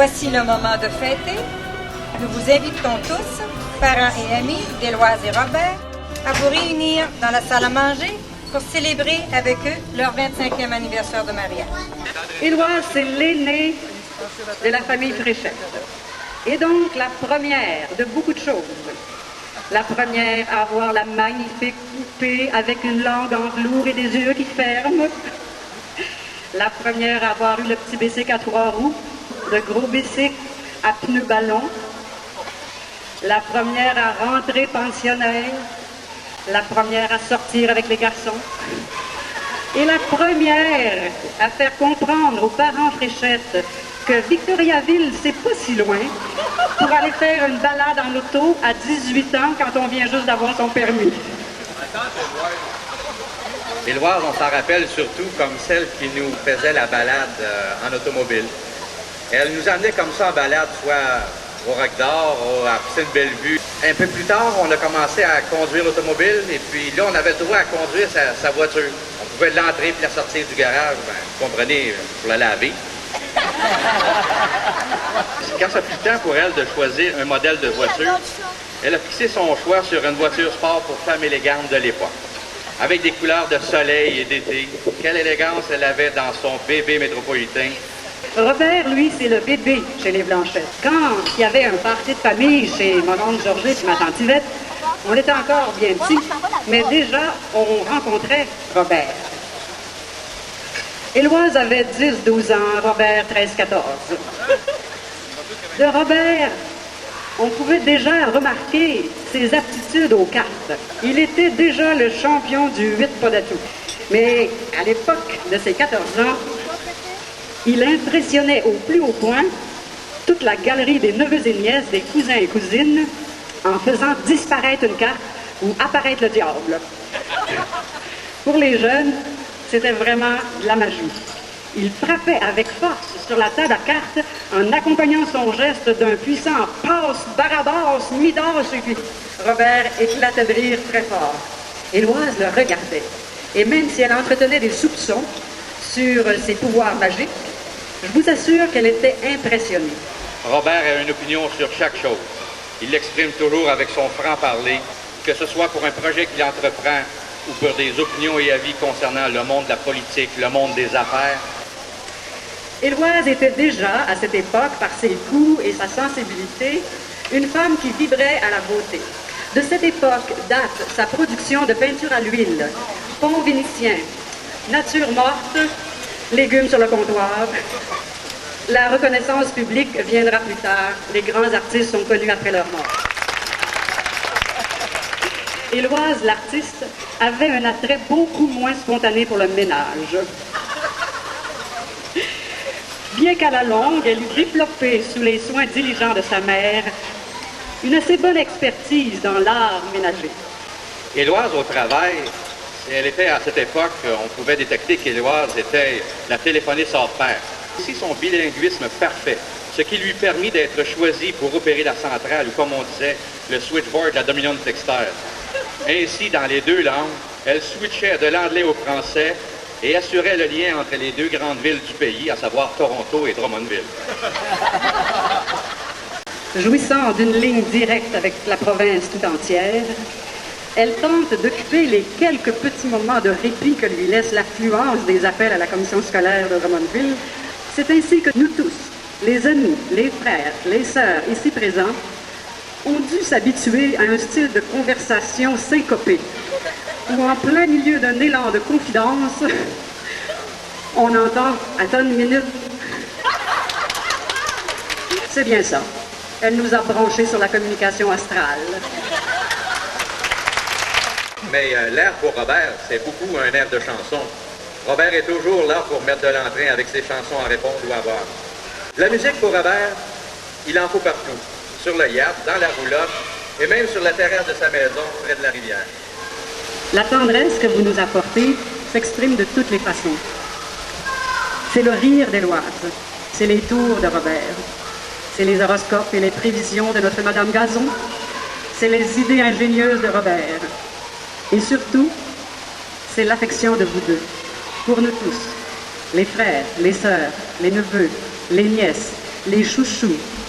Voici le moment de fêter. Nous vous invitons tous, parents et amis d'Éloise et Robert, à vous réunir dans la salle à manger pour célébrer avec eux leur 25e anniversaire de mariage. Éloise, c'est l'aînée de la famille Fréchette. Et donc la première de beaucoup de choses. La première à avoir la magnifique poupée avec une langue en velours et des yeux qui ferment. La première à avoir eu le petit bicycle à 3 roues, le gros bicycle à pneus ballon. La première à rentrer pensionnaire. La première à sortir avec les garçons. Et la première à faire comprendre aux parents Fréchette que Victoriaville, c'est pas si loin pour aller faire une balade en auto à 18 ans quand on vient juste d'avoir son permis. Éloise, on s'en rappelle surtout comme celle qui nous faisait la balade en automobile. Elle nous amenait comme ça en balade, soit au Roc d'Or, à Piscine Bellevue. Un peu plus tard, on a commencé à conduire l'automobile et puis là, on avait le droit à conduire sa voiture. On pouvait l'entrer et la sortir du garage, vous comprenez, pour la laver. Quand ça fut le temps pour elle de choisir un modèle de voiture, elle a fixé son choix sur une voiture sport pour femme élégante de l'époque, avec des couleurs de soleil et d'été. Quelle élégance elle avait dans son bébé métropolitain. Robert, lui, c'est le bébé chez les Blanchettes. Quand il y avait un party de famille chez mon oncle Georges et ma tante Yvette, on était encore bien petits, mais déjà, on rencontrait Robert. Éloise avait 10-12 ans, Robert 13-14. De Robert, on pouvait déjà remarquer ses aptitudes aux cartes. Il était déjà le champion du 8 pas d'atout. Mais à l'époque de ses 14 ans, il impressionnait au plus haut point toute la galerie des neveux et nièces, des cousins et cousines, en faisant disparaître une carte ou apparaître le diable. Pour les jeunes, c'était vraiment de la magie. Il frappait avec force sur la table à cartes en accompagnant son geste d'un puissant passe, Barabbas, Midas, et puis Robert éclatait de rire très fort. Éloise le regardait. Et même si elle entretenait des soupçons sur ses pouvoirs magiques, je vous assure qu'elle était impressionnée. Robert a une opinion sur chaque chose. Il l'exprime toujours avec son franc-parler, que ce soit pour un projet qu'il entreprend ou pour des opinions et avis concernant le monde de la politique, le monde des affaires. Éloise était déjà, à cette époque, par ses goûts et sa sensibilité, une femme qui vibrait à la beauté. De cette époque date sa production de peinture à l'huile, pont vénitien, nature morte, légumes sur le comptoir. La reconnaissance publique viendra plus tard. Les grands artistes sont connus après leur mort. Éloise, l'artiste, avait un attrait beaucoup moins spontané pour le ménage. Bien qu'à la longue, elle eut développé, sous les soins diligents de sa mère, une assez bonne expertise dans l'art ménager. Éloise, au travail, elle était à cette époque, on pouvait détecter qu'Éloise était la téléphoniste hors pair. Aussi son bilinguisme parfait, ce qui lui permit d'être choisie pour opérer la centrale, ou comme on disait, le switchboard de la Dominion Textile. Ainsi, dans les deux langues, elle switchait de l'anglais au français et assurait le lien entre les deux grandes villes du pays, à savoir Toronto et Drummondville. Jouissant d'une ligne directe avec la province tout entière, elle tente d'occuper les quelques petits moments de répit que lui laisse l'affluence des appels à la commission scolaire de Drummondville. C'est ainsi que nous tous, les amis, les frères, les sœurs ici présents, ont dû s'habituer à un style de conversation syncopé, où en plein milieu d'un élan de confidence, on entend « Attends une minute ». C'est bien ça. Elle nous a branchés sur la communication astrale. Mais l'air pour Robert, c'est beaucoup un air de chanson. Robert est toujours là pour mettre de l'entrain avec ses chansons à répondre ou à voir. La musique pour Robert, il en faut partout. Sur le yacht, dans la roulotte et même sur la terrasse de sa maison près de la rivière. La tendresse que vous nous apportez s'exprime de toutes les façons. C'est le rire d'Éloise, c'est les tours de Robert, c'est les horoscopes et les prévisions de notre Madame Gazon, c'est les idées ingénieuses de Robert. Et surtout, c'est l'affection de vous deux, pour nous tous, les frères, les sœurs, les neveux, les nièces, les chouchous.